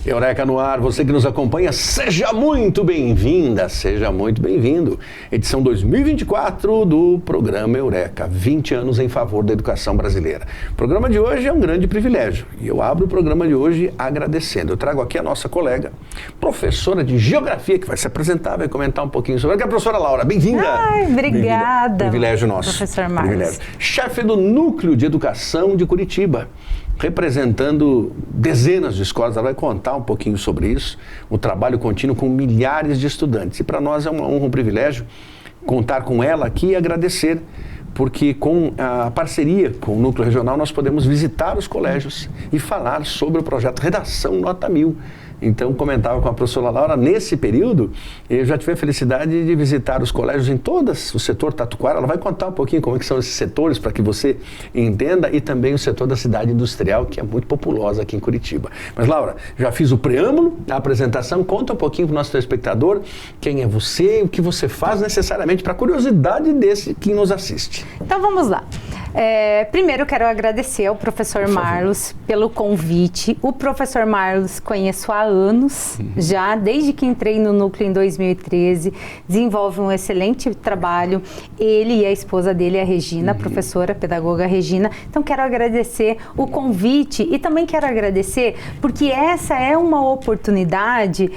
Eureka no ar, você que nos acompanha, seja muito bem-vinda, seja muito bem-vindo. Edição 2024 do programa Eureka, 20 anos em favor da educação brasileira. O programa de hoje é um grande privilégio e eu abro o programa de hoje agradecendo. Eu trago aqui a nossa colega, professora de Geografia, que vai se apresentar, vai comentar um pouquinho sobre ela, que é a professora Laura. Bem-vinda! Ai, obrigada! Bem-vinda. Privilégio nosso. Professor Marlos. Chefe do Núcleo de Educação de Curitiba, representando dezenas de escolas, ela vai contar um pouquinho sobre isso, o trabalho contínuo com milhares de estudantes. E para nós é uma honra, um privilégio contar com ela aqui e agradecer, porque com a parceria com o Núcleo Regional nós podemos visitar os colégios e falar sobre o projeto Redação Nota 1000. Então, comentava com a professora Laura, nesse período, eu já tive a felicidade de visitar os colégios em todas, o setor Tatuquara. Ela vai contar um pouquinho como é que são esses setores, para que você entenda, e também o setor da cidade industrial, que é muito populosa aqui em Curitiba. Mas, Laura, já fiz o preâmbulo, a apresentação, conta um pouquinho para o nosso telespectador quem é você, o que você faz necessariamente, para a curiosidade desse que nos assiste. Então, vamos lá. Primeiro, eu quero agradecer ao professor Marlos pelo convite. O professor Marlos conheço há anos, já desde que entrei no núcleo em 2013, desenvolve um excelente trabalho. Ele e a esposa dele, a Regina, a professora, pedagoga Regina. Então, quero agradecer o convite e também quero agradecer porque essa é uma oportunidade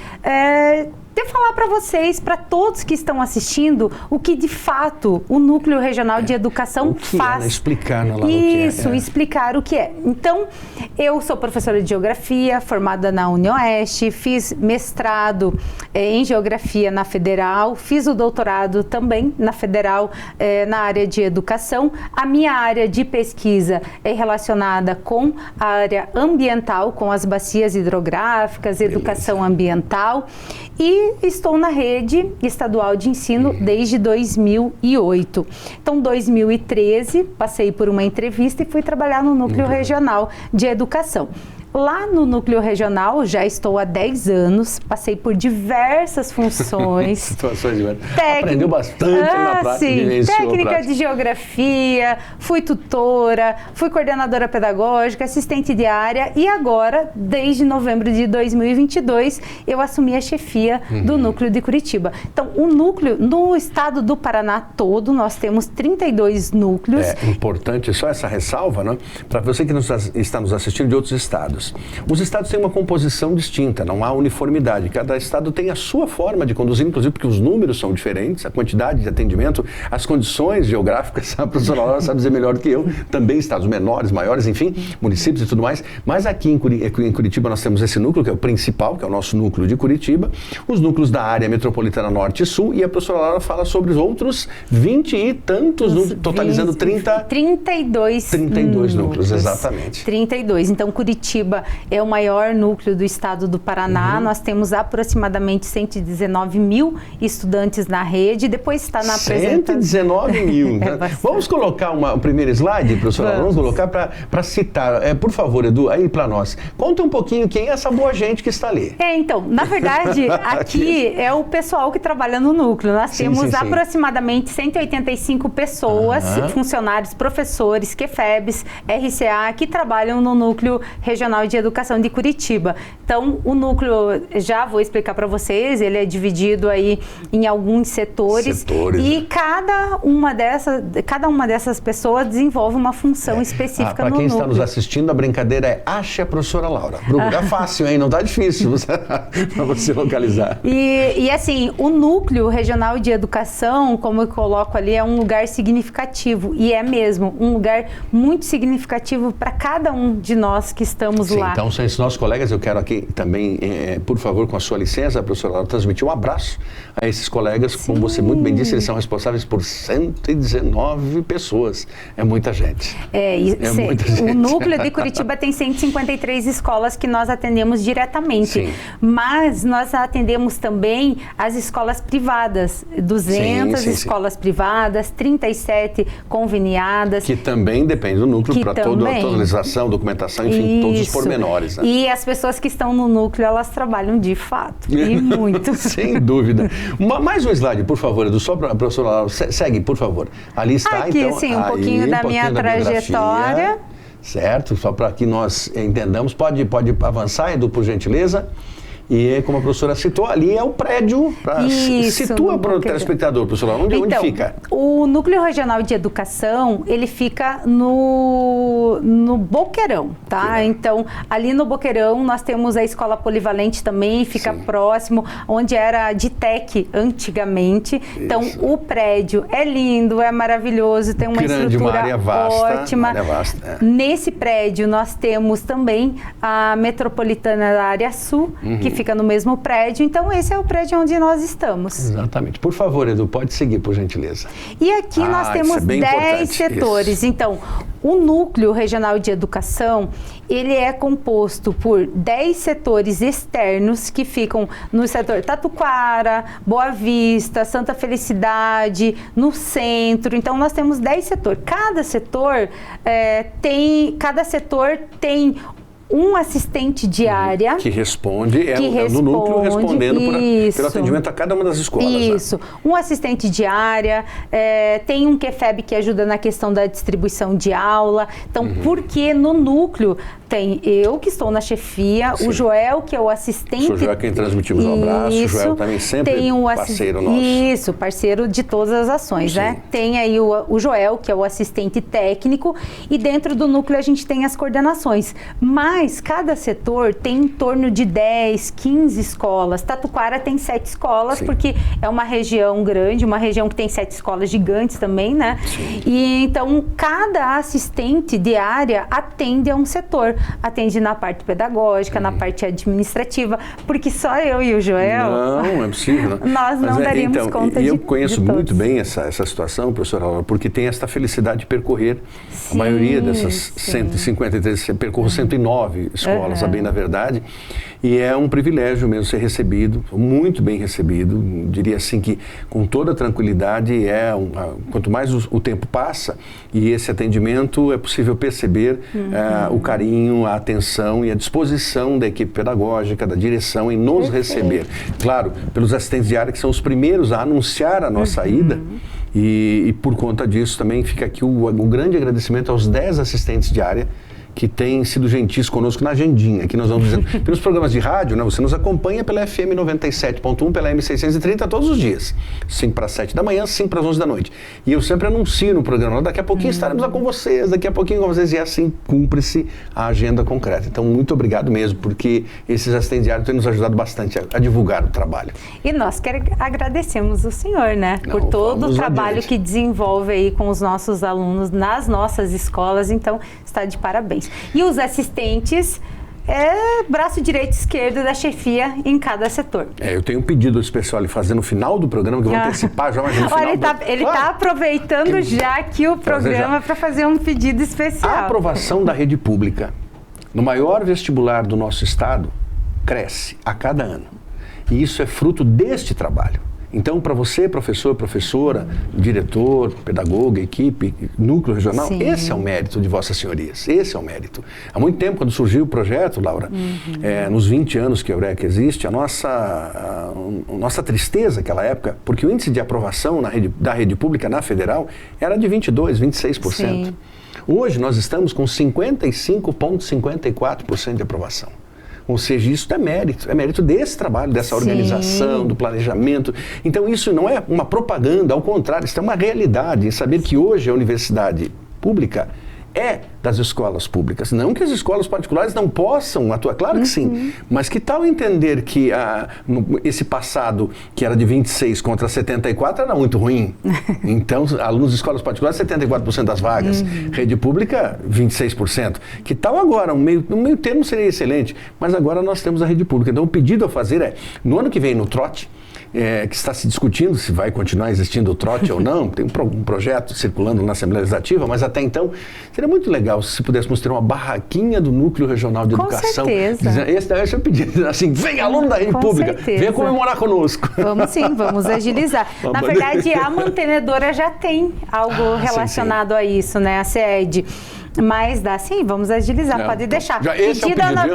de falar para vocês, para todos que estão assistindo, o que de fato o Núcleo Regional de Educação faz. Explicar, lá Isso, explicar o que é. Então, eu sou professora de Geografia, formada na UniOeste, fiz mestrado em Geografia na Federal, fiz o doutorado também na Federal, na área de Educação. A minha área de pesquisa é relacionada com a área ambiental, com as bacias hidrográficas, educação ambiental. E estou na rede estadual de ensino desde 2008. Então, 2013, passei por uma entrevista e fui trabalhar no Núcleo Regional de Educação. Lá no Núcleo Regional, já estou há 10 anos, passei por diversas funções. Situações, aprendeu bastante na prática. Sim, técnica de geografia, fui tutora, fui coordenadora pedagógica, assistente de área e agora, desde novembro de 2022, eu assumi a chefia do Núcleo de Curitiba. Então, o núcleo, no estado do Paraná todo, nós temos 32 núcleos. É importante, só essa ressalva, né? Para você que está nos assistindo de outros estados. Os estados têm uma composição distinta, não há uniformidade. Cada estado tem a sua forma de conduzir, inclusive porque os números são diferentes, a quantidade de atendimento, as condições geográficas, a professora Laura sabe dizer melhor do que eu, também estados menores, maiores, enfim, municípios e tudo mais. Mas aqui em Curitiba nós temos esse núcleo, que é o principal, que é o nosso núcleo de Curitiba, os núcleos da área metropolitana Norte e Sul, e a professora Laura fala sobre os outros 20 e tantos, totalizando 32 núcleos, exatamente. 32. Então, Curitiba é o maior núcleo do estado do Paraná. Nós temos aproximadamente 119 mil estudantes na rede. Depois está na apresentação. 119 mil. Né? Vamos colocar o primeiro slide, professora? Vamos colocar para citar. Por favor, Edu, aí para nós. Conta um pouquinho quem é essa boa gente que está ali. Então, na verdade, aqui é o pessoal que trabalha no núcleo. Nós temos aproximadamente 185 pessoas, funcionários, professores, QFEBs, RCA, que trabalham no Núcleo Regional de Educação de Curitiba. Então, o núcleo, já vou explicar para vocês, ele é dividido aí em alguns setores e cada uma dessas pessoas desenvolve uma função específica no núcleo. Para quem está nos assistindo, a brincadeira é ache a professora Laura. É fácil, hein? Não está difícil para você localizar. E assim, o Núcleo Regional de Educação, como eu coloco ali, é um lugar significativo e é mesmo um lugar muito significativo para cada um de nós que estamos lá. Então, são esses nossos colegas. Eu quero aqui também, por favor, com a sua licença, professora Laura, transmitir um abraço a esses colegas. Como você muito bem disse, eles são responsáveis por 119 pessoas. É muita gente. Muita gente. O núcleo de Curitiba tem 153 escolas que nós atendemos diretamente. Mas nós atendemos também as escolas privadas. 200 escolas privadas, 37 conveniadas. Que também depende do núcleo para toda a atualização, documentação, enfim, todos os pormenores. Né? E as pessoas que estão no núcleo, elas trabalham de fato, e muito. Sem dúvida. Mais um slide, por favor, Edu, só para a professora Laura. Segue, por favor. Ali está, aqui, então. Sim, um pouquinho da minha trajetória. Certo? Só para que nós entendamos. Pode avançar, Edu, por gentileza. E como a professora citou, ali é o prédio, situa para o telespectador, professora, onde fica? O Núcleo Regional de Educação, ele fica no Boqueirão, tá? Então, ali no Boqueirão, nós temos a Escola Polivalente também, fica próximo, onde era a DITEC antigamente. Isso. Então, o prédio é lindo, é maravilhoso, tem uma estrutura uma área vasta, ótima. Uma área vasta, Nesse prédio, nós temos também a Metropolitana da Área Sul, que fica no mesmo prédio, então esse é o prédio onde nós estamos. Exatamente. Por favor, Edu, pode seguir, por gentileza. E aqui nós temos 10 setores. Isso. Então, o Núcleo Regional de Educação, ele é composto por 10 setores externos que ficam no setor Tatuquara, Boa Vista, Santa Felicidade, no centro. Então, nós temos 10 setores. Cada setor tem um assistente de área. Que responde, no núcleo respondendo pelo atendimento a cada uma das escolas. Isso. Né? Um assistente de área, tem um QFEB que ajuda na questão da distribuição de aula. Então, porque no núcleo tem eu, que estou na chefia, o Joel, que é o assistente. O Joel é quem transmitimos um abraço, o Joel também sempre tem parceiro nosso. Isso, parceiro de todas as ações, né? Tem aí o Joel, que é o assistente técnico, e dentro do núcleo a gente tem as coordenações. Mas cada setor tem em torno de 10, 15 escolas. Tatuquara tem 7 escolas, porque é uma região grande, uma região que tem 7 escolas gigantes também, né? Sim. E então, cada assistente de área atende a um setor. Atende na parte pedagógica, na parte administrativa, porque só eu e o Joel... Não é possível. Nós não daríamos conta de eu conheço muito bem essa situação, professora Laura, porque tem esta felicidade de percorrer a maioria dessas 153, percorro 109 escolas, a bem da verdade, e é um privilégio mesmo ser recebido, muito bem recebido, diria assim que com toda tranquilidade, quanto mais o tempo passa e esse atendimento, é possível perceber o carinho, a atenção e a disposição da equipe pedagógica, da direção em nos receber. Claro, pelos assistentes de área que são os primeiros a anunciar a nossa ida, e por conta disso também fica aqui o grande agradecimento aos 10 assistentes de área que têm sido gentis conosco na agendinha, que nós vamos dizendo. Pelos programas de rádio, né, você nos acompanha pela FM 97.1, pela M630 todos os dias. 5 para 7 da manhã, 5 para as 11 da noite. E eu sempre anuncio no programa, daqui a pouquinho estaremos lá com vocês, daqui a pouquinho com vocês, e assim cumpre-se a agenda concreta. Então, muito obrigado mesmo, porque esses assistentes diários têm nos ajudado bastante a divulgar o trabalho. E nós agradecemos o senhor, né, por todo o trabalho que desenvolve aí com os nossos alunos nas nossas escolas, então está de parabéns. E os assistentes braço direito e esquerdo da chefia em cada setor. Eu tenho um pedido especial ali fazer no final do programa, que eu vou antecipar já, mas no final... Ele está aproveitando já aqui o programa para fazer um pedido especial. A aprovação da rede pública no maior vestibular do nosso estado cresce a cada ano. E isso é fruto deste trabalho. Então, para você, professor, professora, diretor, pedagogo, equipe, núcleo regional, esse é o mérito de vossas senhorias, esse é o mérito. Há muito tempo, quando surgiu o projeto, Laura, nos 20 anos que a Eureka existe, a nossa tristeza naquela época, porque o índice de aprovação da rede pública na federal era de 22%, 26%. Sim. Hoje, nós estamos com 55,54% de aprovação. Ou seja, isso é mérito desse trabalho, dessa organização, do planejamento. Então, isso não é uma propaganda, ao contrário, isso é uma realidade, em saber que hoje a universidade pública é das escolas públicas. Não que as escolas particulares não possam atuar, claro que sim, mas que tal entender que esse passado, que era de 26 contra 74, era muito ruim. Então, alunos de escolas particulares, 74% das vagas. Rede pública, 26%. Que tal agora? Um meio termo seria excelente, mas agora nós temos a rede pública. Então, o pedido a fazer é, no ano que vem, no trote, que está se discutindo se vai continuar existindo o trote ou não, tem um projeto circulando na Assembleia Legislativa, mas até então seria muito legal se pudéssemos ter uma barraquinha do Núcleo Regional de Educação. Com certeza. Esse é o pedido, assim, vem aluno da rede pública, venha comemorar conosco. Vamos sim, vamos agilizar. Na verdade, a mantenedora já tem algo relacionado a isso, né, a SED. Mas dá sim, vamos agilizar, pode deixar.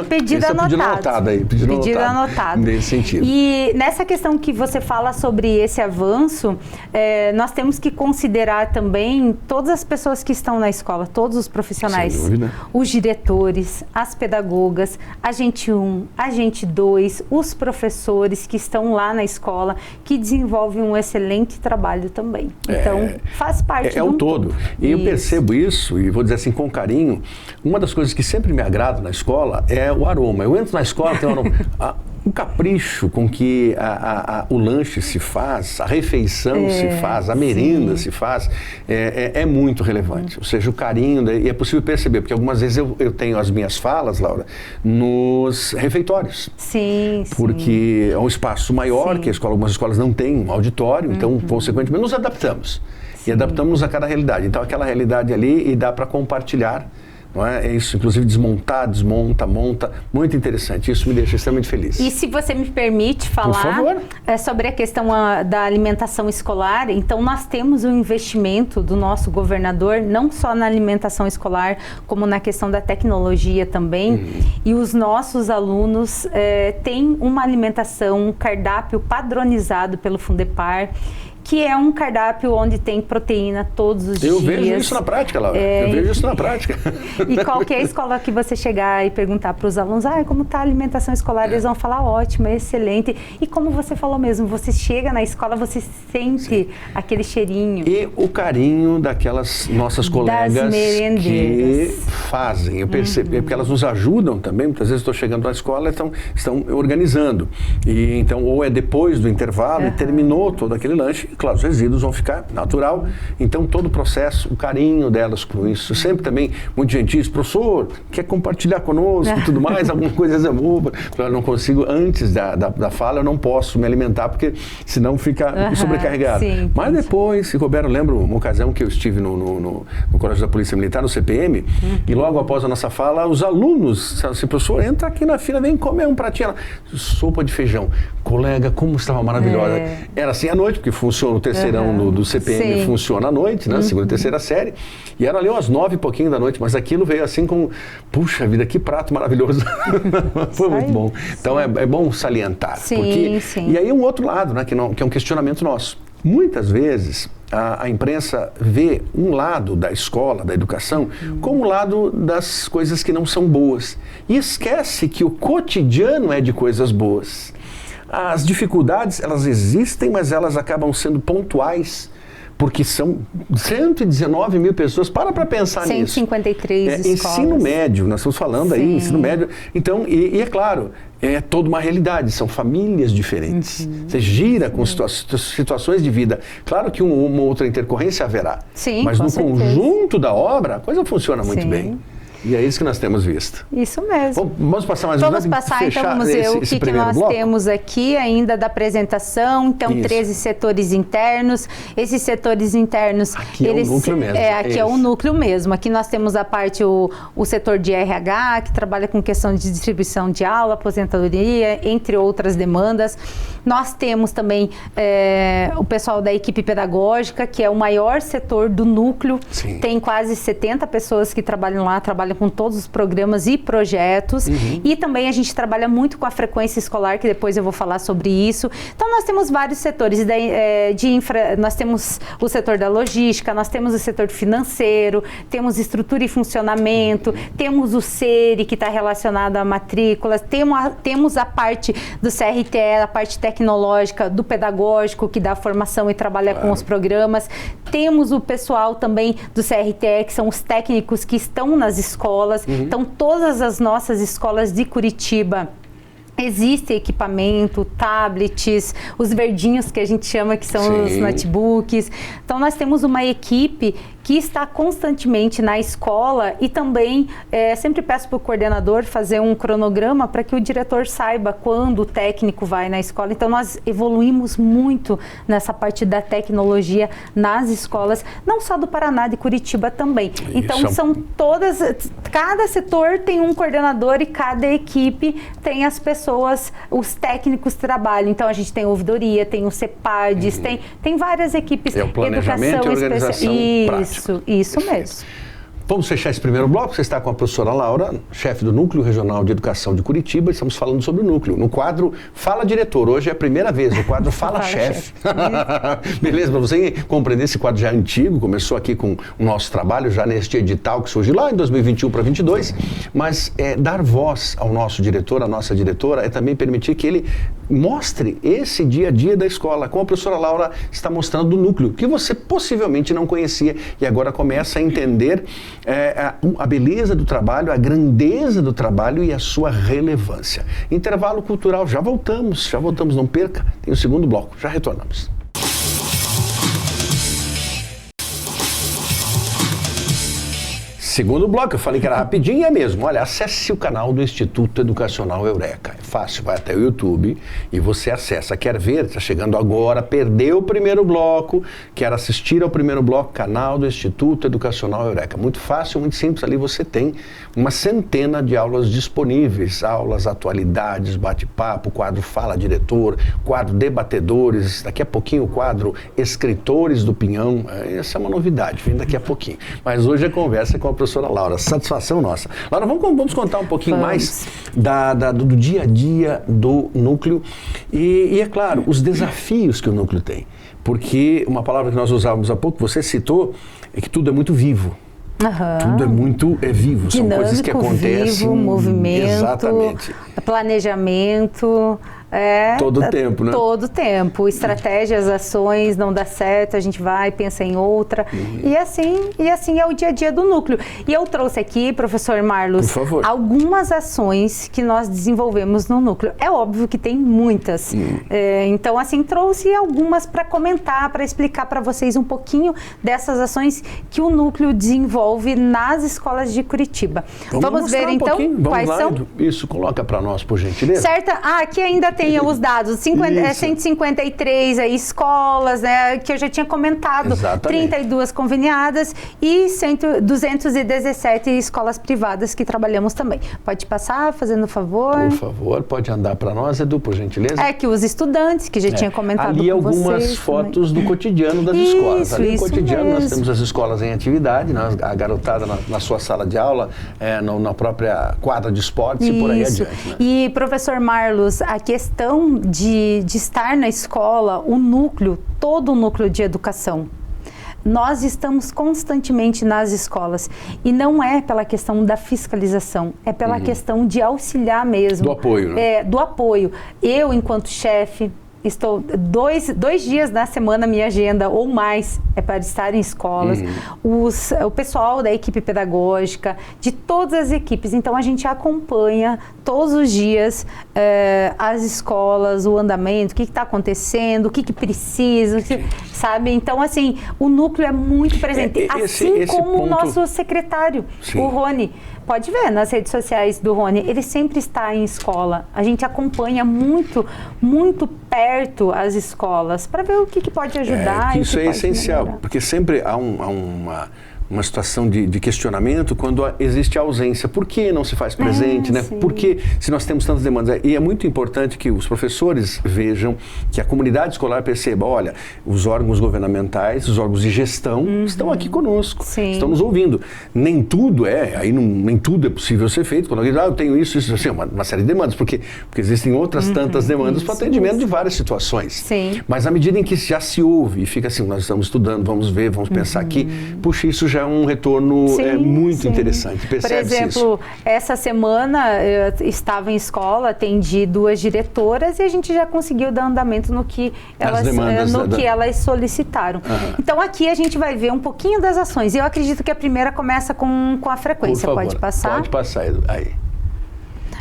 Pedido anotado aí. Pedido anotado. Nesse sentido. E nessa questão que você fala sobre esse avanço, nós temos que considerar também todas as pessoas que estão na escola, todos os profissionais, os diretores, as pedagogas, agente 1, agente 2, os professores que estão lá na escola, que desenvolvem um excelente trabalho também. Então, faz parte do todo. E eu percebo isso, e vou dizer assim com carinho, uma das coisas que sempre me agrada na escola é o aroma. Eu entro na escola, tem um aroma. O capricho com que o lanche se faz, a refeição se faz, a merenda se faz, é muito relevante. Ou seja, o carinho, e é possível perceber, porque algumas vezes eu tenho as minhas falas, Laura, nos refeitórios. Sim, porque é um espaço maior, que algumas escolas não têm um auditório, então, consequentemente, nos adaptamos. E adaptamos a cada realidade. Então, aquela realidade ali, e dá para compartilhar. Não é? É isso, inclusive desmontar, desmonta, monta, muito interessante, isso me deixa extremamente feliz. E se você me permite falar sobre a questão da alimentação escolar, então nós temos um investimento do nosso governador, não só na alimentação escolar, como na questão da tecnologia também, e os nossos alunos têm uma alimentação, um cardápio padronizado pelo Fundepar, que é um cardápio onde tem proteína todos os dias. Eu vejo isso na prática, Laura. Eu vejo isso na prática. E qualquer escola que você chegar e perguntar para os alunos, como está a alimentação escolar, eles vão falar ótimo, é excelente. E como você falou mesmo, você chega na escola, você sente aquele cheirinho. E o carinho daquelas nossas colegas que fazem. Eu percebo, porque elas nos ajudam também. Muitas vezes estou chegando na escola e estão organizando. E então, ou é depois do intervalo e terminou todo aquele lanche. Claro, os resíduos vão ficar natural. Então, todo o processo, o carinho delas com isso. Sempre também, muito gentis, professor, quer compartilhar conosco e tudo mais, alguma coisa eu não consigo, antes da fala, eu não posso me alimentar, porque senão fica sobrecarregado. Sim, mas depois, se couber, eu lembro uma ocasião que eu estive no Colégio da Polícia Militar, no CPM, e logo após a nossa fala, os alunos, assim, professor, entra aqui na fila, vem comer um pratinho. Sopa de feijão. Colega, como estava maravilhosa. Era assim à noite, porque funciona o terceirão do CPM, funciona à noite, né? Segunda e terceira série. E era ali umas 9 e pouquinho da noite, mas aquilo veio assim com, puxa vida, que prato maravilhoso. Foi muito bom. Então é bom salientar. E aí um outro lado, né? Que é um questionamento nosso. Muitas vezes a imprensa vê um lado da escola, da educação, como o lado das coisas que não são boas. E esquece que o cotidiano é de coisas boas. As dificuldades, elas existem, mas elas acabam sendo pontuais, porque são 119 mil pessoas. Para pensar 153 nisso. escolas. Ensino médio, nós estamos falando aí, ensino médio. Então, e é claro, é toda uma realidade, são famílias diferentes. Você gira com situações de vida. Claro que uma outra intercorrência haverá, mas no conjunto da obra, a coisa funciona muito bem. E é isso que nós temos visto. Isso mesmo. Vamos passar mais Vamos passar, então, vamos ver o que nós temos aqui ainda da apresentação. Então, 13 setores internos. Esses setores internos... Aqui é o núcleo mesmo. Aqui é o núcleo mesmo. Aqui nós temos a parte, o setor de RH, que trabalha com questão de distribuição de aula, aposentadoria, entre outras demandas. Nós temos também o pessoal da equipe pedagógica, que é o maior setor do núcleo. Tem quase 70 pessoas que trabalham lá, trabalham com todos os programas e projetos. E também a gente trabalha muito com a frequência escolar, que depois eu vou falar sobre isso. Então, nós temos vários setores de infra, nós temos o setor da logística, nós temos o setor financeiro, temos estrutura e funcionamento, temos o SERI, que está relacionado a matrículas, temos a parte do CRTE, a parte tecnológica, do pedagógico, que dá formação e trabalha com os programas. Temos o pessoal também do CRTE, que são os técnicos que estão nas escolas. Então, todas as nossas escolas de Curitiba existe equipamento, tablets, os verdinhos que a gente chama, que são os notebooks. Então, nós temos uma equipe que está constantemente na escola e também sempre peço para o coordenador fazer um cronograma para que o diretor saiba quando o técnico vai na escola. Então, nós evoluímos muito nessa parte da tecnologia nas escolas, não só do Paraná, de Curitiba também. Então, são todas, cada setor tem um coordenador e cada equipe tem as pessoas, os técnicos trabalham. Então, a gente tem ouvidoria, tem o CEPADES, tem várias equipes. É o planejamento e organização prática. Isso mesmo. Vamos fechar esse primeiro bloco. Você está com a professora Laura, chefe do Núcleo Regional de Educação de Curitiba. Estamos falando sobre o núcleo. No quadro Fala Diretor. Hoje é a primeira vez, o quadro Fala Chefe. Beleza? Para você compreender, esse quadro já é antigo, começou aqui com o nosso trabalho, já neste edital que surgiu lá em 2021 para 2022. Mas dar voz ao nosso diretor, à nossa diretora, é também permitir que ele mostre esse dia a dia da escola, como a professora Laura está mostrando do núcleo, que você possivelmente não conhecia e agora começa a entender a beleza do trabalho, a grandeza do trabalho e a sua relevância. Intervalo cultural, já voltamos, não perca, tem o segundo bloco, já retornamos. Segundo bloco, eu falei que era rapidinho, é mesmo. Olha, acesse o canal do Instituto Educacional Eureka. É fácil, vai até o YouTube e você acessa. Quer ver? Está chegando agora, perdeu o primeiro bloco, quer assistir ao primeiro bloco, canal do Instituto Educacional Eureka. Muito fácil, muito simples. Ali você tem uma centena de aulas disponíveis. Aulas, atualidades, bate-papo, quadro Fala Diretor, quadro Debatedores, daqui a pouquinho o quadro Escritores do Pinhão. Essa é uma novidade, vem daqui a pouquinho. Mas hoje a conversa é com a professora Laura, satisfação nossa. Laura, vamos contar um pouquinho mais do dia a dia do núcleo e, é claro, os desafios que o núcleo tem. Porque uma palavra que nós usávamos há pouco, você citou, é que tudo é muito vivo. Tudo é muito vivo, dinâmico, são coisas que acontecem. Vivo, movimento, exatamente. Planejamento. Todo tempo, né? Todo tempo. Estratégias, ações, não dá certo, a gente vai, pensa em outra. E assim é o dia a dia do núcleo. E eu trouxe aqui, professor Marlos, algumas ações que nós desenvolvemos no núcleo. É óbvio que tem muitas. Então, assim, trouxe algumas para comentar, para explicar para vocês um pouquinho dessas ações que o núcleo desenvolve nas escolas de Curitiba. Vamos ver, então, quais são? Isso, coloca para nós, por gentileza. Certo? Aqui ainda tem os dados, 153 escolas, né, que eu já tinha comentado. Exatamente. 32 conveniadas e 217 escolas privadas que trabalhamos também. Pode passar, fazendo favor. Por favor, pode andar para nós, Edu, por gentileza. Que os estudantes, que já tinha comentado ali com vocês. Ali algumas fotos do cotidiano das escolas. Ali no cotidiano mesmo. Nós temos as escolas em atividade, né, a garotada na sua sala de aula, na própria quadra de esportes e por aí adiante. Né? E, professor Marlos, a questão de estar na escola, o núcleo, todo o núcleo de educação. Nós estamos constantemente nas escolas e não é pela questão da fiscalização, é pela questão de auxiliar mesmo. Do apoio, né? Do apoio. Eu, enquanto chefe, estou dois dias na semana, minha agenda ou mais é para estar em escolas, o pessoal da equipe pedagógica, de todas as equipes. Então, a gente acompanha todos os dias as escolas, o andamento, o que está acontecendo, o que precisa, sabe? Então, assim, o núcleo é muito presente. Assim como o nosso secretário, o Rony. Pode ver nas redes sociais do Rony, ele sempre está em escola. A gente acompanha muito, muito perto as escolas para ver o que pode ajudar. Isso é essencial, porque sempre há uma situação de questionamento quando existe ausência. Por que não se faz presente, né? Por que, se nós temos tantas demandas? E é muito importante que os professores vejam, que a comunidade escolar perceba, olha, os órgãos governamentais, os órgãos de gestão estão aqui conosco, estão nos ouvindo. Nem tudo nem tudo é possível ser feito. Quando alguém diz, eu tenho isso, assim, uma série de demandas, porque existem outras tantas demandas para atendimento de várias situações. Sim. Mas à medida em que já se ouve e fica assim, nós estamos estudando, vamos ver, vamos pensar aqui, puxa, isso já é um retorno muito interessante. Por exemplo, essa semana eu estava em escola, atendi 2 diretoras e a gente já conseguiu dar andamento no que elas solicitaram. Então aqui a gente vai ver um pouquinho das ações. Eu acredito que a primeira começa com a frequência. Por favor, pode passar? Pode passar, aí.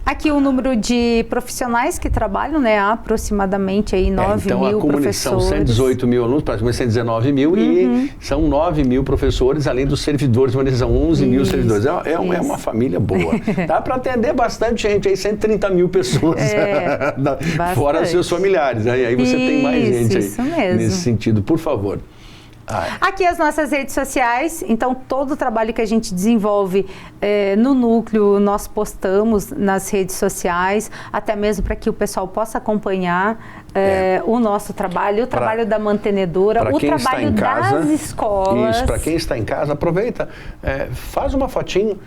Aqui o número de profissionais que trabalham, né, aproximadamente aí 9 então, mil professores. São 118 mil alunos, praticamente 119 mil, e são 9 mil professores, além dos servidores, mas são 11 mil servidores. É uma família boa. Dá para atender bastante gente, aí 130 mil pessoas, fora os seus familiares. Aí você tem mais gente aí nesse sentido. Por favor. Aqui as nossas redes sociais, então todo o trabalho que a gente desenvolve no núcleo, nós postamos nas redes sociais, até mesmo para que o pessoal possa acompanhar o nosso trabalho, o trabalho da mantenedora, o trabalho das escolas. Isso, para quem está em casa, aproveita, faz uma fotinho,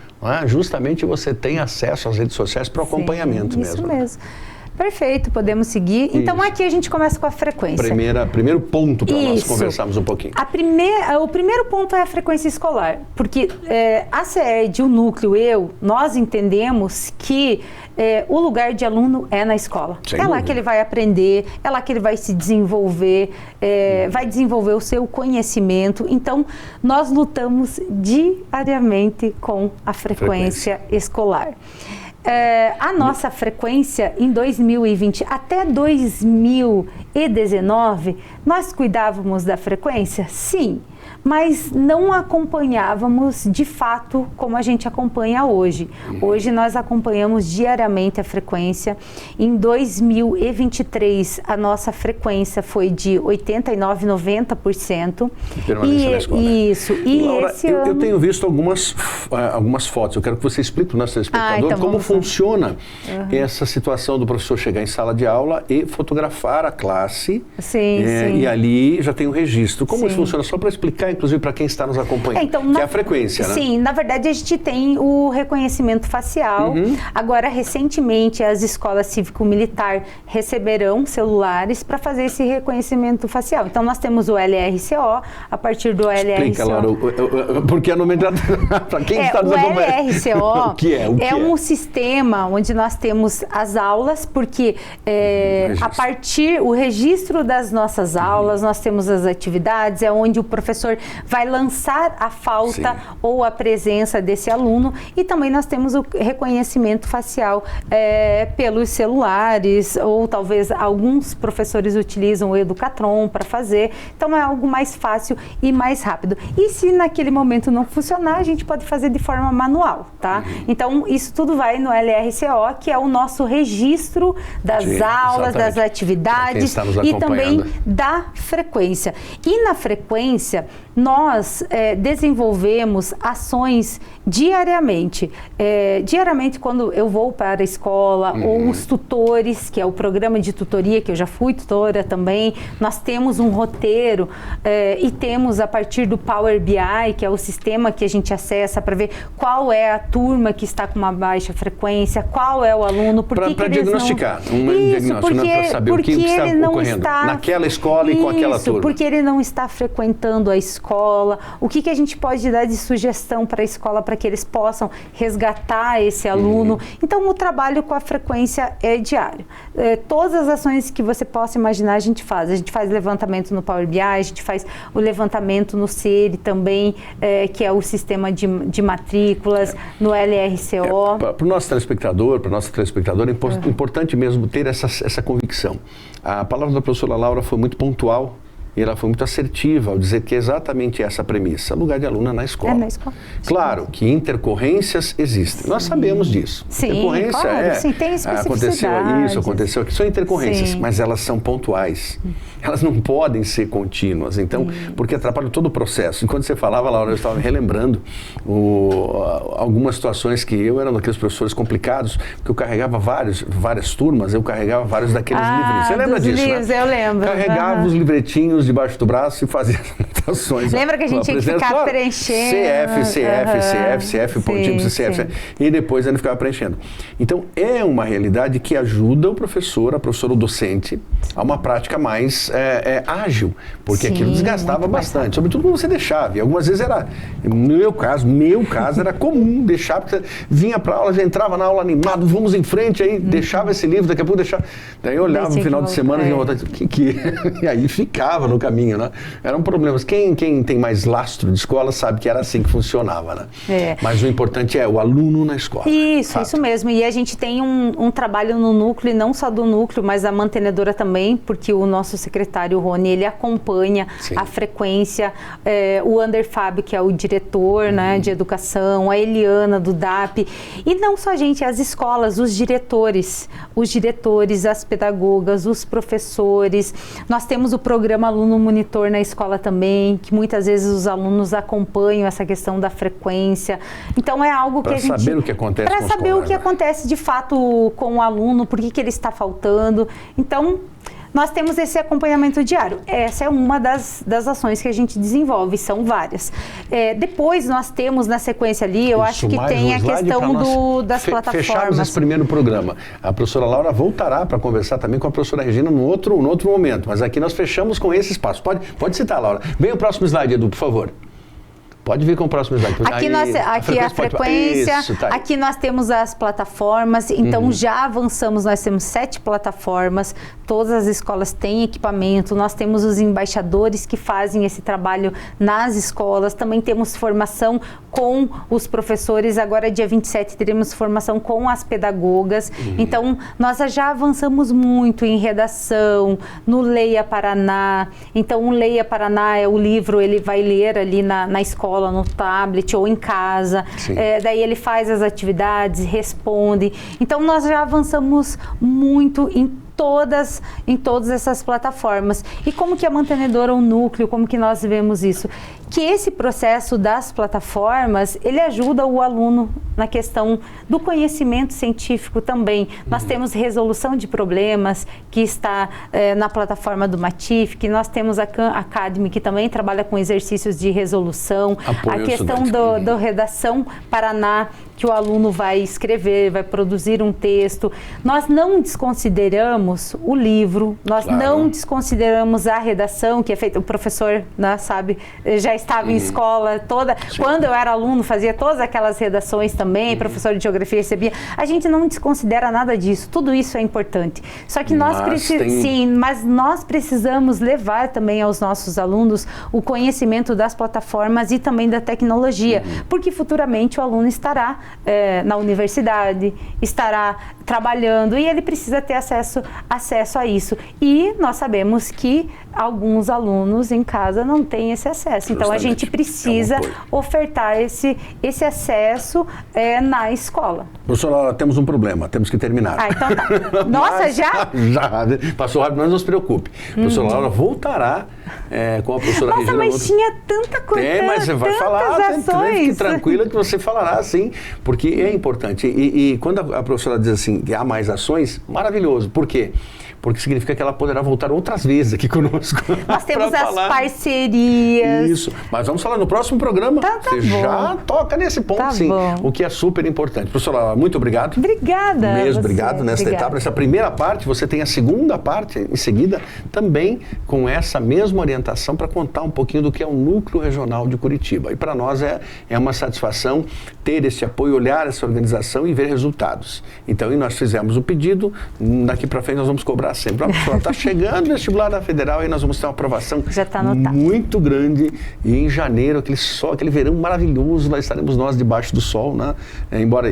justamente você tem acesso às redes sociais para o acompanhamento mesmo. Isso mesmo. Perfeito, podemos seguir. Então aqui a gente começa com a frequência. Primeiro ponto para nós conversarmos um pouquinho. O primeiro ponto é a frequência escolar, porque a CED, o núcleo, nós entendemos que o lugar de aluno é na escola. Sem lá dúvida. que ele vai aprender, é lá que ele vai se desenvolver, vai desenvolver o seu conhecimento. Então, nós lutamos diariamente com a frequência escolar. A nossa frequência em 2020 até 2019, nós cuidávamos da frequência? Sim, mas não acompanhávamos de fato como a gente acompanha hoje. Hoje nós acompanhamos diariamente a frequência. Em 2023, a nossa frequência foi de 89%, 90%. Permanência na escola. Isso. E Laura, esse eu ano... tenho visto algumas fotos. Eu quero que você explique para o nosso telespectador então como vamos lá. funciona essa situação do professor chegar em sala de aula e fotografar a classe. Sim. E ali já tem um registro. Como isso Sim. funciona? Só para explicar, inclusive, para quem está nos acompanhando. Que é a frequência, né? Sim, na verdade a gente tem o reconhecimento facial. Agora, recentemente, as escolas cívico-militar receberão celulares para fazer esse reconhecimento facial. Então, nós temos o LRCO, a partir do LRCO... Explica, Laura, porque a nomenclatura, para quem está nos acompanhando. O LRCO o que é? Um sistema onde nós temos as aulas, porque a partir o registro das nossas aulas, nós temos as atividades, é onde o professor vai lançar a falta ou a presença desse aluno, e também nós temos o reconhecimento facial pelos celulares, ou talvez alguns professores utilizam o Educatron para fazer, então é algo mais fácil e mais rápido. E se naquele momento não funcionar, a gente pode fazer de forma manual, tá? Então isso tudo vai no LRCO, que é o nosso registro das aulas, das atividades e também da frequência. E na frequência, nós desenvolvemos ações diariamente. Diariamente, quando eu vou para a escola, ou os tutores, que é o programa de tutoria, que eu já fui tutora também, nós temos um roteiro e temos a partir do Power BI, que é o sistema que a gente acessa para ver qual é a turma que está com uma baixa frequência, qual é o aluno, para diagnosticar, para saber o que está ocorrendo naquela escola e com aquela turma. Porque ele não está frequentando a escola, o que a gente pode dar de sugestão para a escola para que eles possam resgatar esse aluno. Então, o trabalho com a frequência é diário. Todas as ações que você possa imaginar, a gente faz. A gente faz levantamento no Power BI, a gente faz o levantamento no CERI também, que é o sistema de matrículas, no LRCO. Para o nosso telespectador, é importante mesmo ter essa convicção. A palavra da professora Laura foi muito pontual e ela foi muito assertiva ao dizer que é exatamente essa a premissa, lugar de aluna na escola. Na escola. Claro que intercorrências existem, nós sabemos disso. Sim, intercorrência claro, sim, tem aconteceu isso, aconteceu aquilo, são intercorrências, mas elas são pontuais. Elas não podem ser contínuas, então, porque atrapalham todo o processo. Enquanto você falava, Laura, eu estava me relembrando algumas situações que eu era daqueles professores complicados, porque eu carregava várias turmas, eu carregava vários daqueles livrinhos. Você lembra disso, livros, né? Eu lembro. Carregava os livretinhos debaixo do braço e fazia anotações. Lembra que a gente tinha que ficar preenchendo? CF, pontinho, CF. E depois ele ficava preenchendo. Então, é uma realidade que ajuda o professor, a professora, o docente, a uma prática mais ágil, porque aquilo desgastava bastante, sobretudo quando você deixava. E algumas vezes era, no meu caso era comum deixar, porque você vinha para aula, já entrava na aula animado, vamos em frente, aí deixava esse livro, daqui a pouco deixava. Daí eu olhava no final de semana e ia voltar e dizia, e aí ficava no caminho, né? Eram problemas. Quem tem mais lastro de escola sabe que era assim que funcionava, né? Mas o importante é o aluno na escola. Isso mesmo. E a gente tem um trabalho no núcleo, e não só do núcleo, mas a mantenedora também, porque o nosso secretário Rony, ele acompanha a frequência, o Ander Fábio, que é o diretor né, de educação, a Eliana do DAP, e não só a gente, as escolas, os diretores, as pedagogas, os professores. Nós temos o programa Aluno aluno monitor na escola também, que muitas vezes os alunos acompanham essa questão da frequência. Então é algo que a gente... Para saber o que acontece com o Para saber o que acontece de fato com o aluno, por que ele está faltando. Então, nós temos esse acompanhamento diário. Essa é uma das ações que a gente desenvolve, são várias. Depois nós temos na sequência ali, eu acho que tem a questão das plataformas. Fecharmos esse primeiro programa. A professora Laura voltará para conversar também com a professora Regina no outro momento, mas aqui nós fechamos com esse espaço. Pode citar, Laura. Vem o próximo slide, Edu, por favor. Pode vir com o próximo slide. Aqui a frequência, isso, tá aí. Aqui nós temos as plataformas, então já avançamos, nós temos 7 plataformas, todas as escolas têm equipamento, nós temos os embaixadores que fazem esse trabalho nas escolas, também temos formação com os professores, agora dia 27 teremos formação com as pedagogas, então nós já avançamos muito em redação, no Leia Paraná, então o Leia Paraná é o livro, ele vai ler ali na escola, no tablet ou em casa, daí ele faz as atividades, responde. Então nós já avançamos muito em todas essas plataformas. E como que a mantenedora, o núcleo, como que nós vemos isso? Que esse processo das plataformas, ele ajuda o aluno na questão do conhecimento científico também. Nós temos resolução de problemas, que está na plataforma do Matif, que nós temos a Academy, que também trabalha com exercícios de resolução. A questão do Redação Paraná, que o aluno vai escrever, vai produzir um texto. Nós não desconsideramos o livro, nós não desconsideramos a redação, que é feita, o professor, né, sabe, já estava em escola toda. Quando eu era aluno, fazia todas aquelas redações também, professor de geografia recebia. A gente não desconsidera nada disso, tudo isso é importante. Só que nós mas nós precisamos levar também aos nossos alunos o conhecimento das plataformas e também da tecnologia, porque futuramente o aluno estará na universidade, estará trabalhando e ele precisa ter acesso a isso. E nós sabemos que alguns alunos em casa não têm esse acesso. Então a gente precisa ofertar esse acesso na escola. Professora, temos um problema, temos que terminar. Então tá. Nossa, já? Já, passou rápido, mas não se preocupe. A professora Laura voltará com a professora Regina. Nossa, mas tinha tanta coisa, mas você vai falar, fique tranquila que você falará sim, porque é importante. E quando a professora diz assim, que há mais ações, maravilhoso. Por quê? Porque significa que ela poderá voltar outras vezes aqui conosco. Nós temos as parcerias. Isso. Mas vamos falar no próximo programa. Você já toca nesse ponto, sim. O que é super importante. Professora, muito obrigado. Obrigada. Mesmo, obrigado nesta etapa. Nessa primeira parte, você tem a segunda parte em seguida, também com essa mesma orientação para contar um pouquinho do que é o Núcleo Regional de Curitiba. E para nós é uma satisfação ter esse apoio, olhar essa organização e ver resultados. Então, nós fizemos o pedido, daqui para frente nós vamos cobrar sempre. A pessoa está chegando no vestibular da Federal e nós vamos ter uma aprovação muito grande. E em janeiro, aquele verão maravilhoso, lá estaremos nós debaixo do sol, né? Embora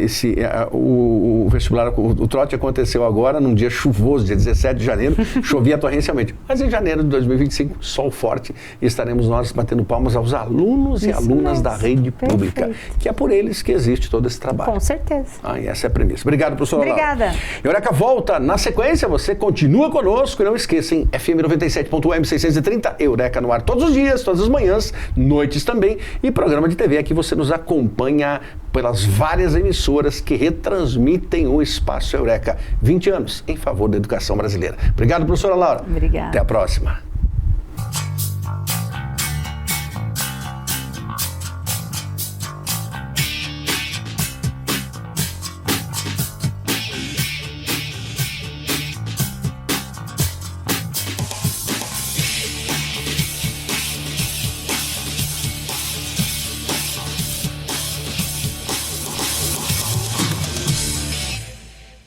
o vestibular, o trote aconteceu agora, num dia chuvoso, dia 17 de janeiro, chovia torrencialmente. Mas em janeiro de 2025, sol forte, e estaremos nós batendo palmas aos alunos e alunas da rede pública, que é por eles que existe todo esse trabalho. Com certeza. E essa é a premissa. Obrigado, professora Obrigada. Laura. Eureka volta na sequência, você continua conosco e não esqueçam, FM 97.1 M630, Eureka no ar todos os dias, todas as manhãs, noites também, e programa de TV aqui você nos acompanha pelas várias emissoras que retransmitem o Espaço Eureka. 20 anos em favor da educação brasileira. Obrigado, professora Laura. Obrigada. Até a próxima.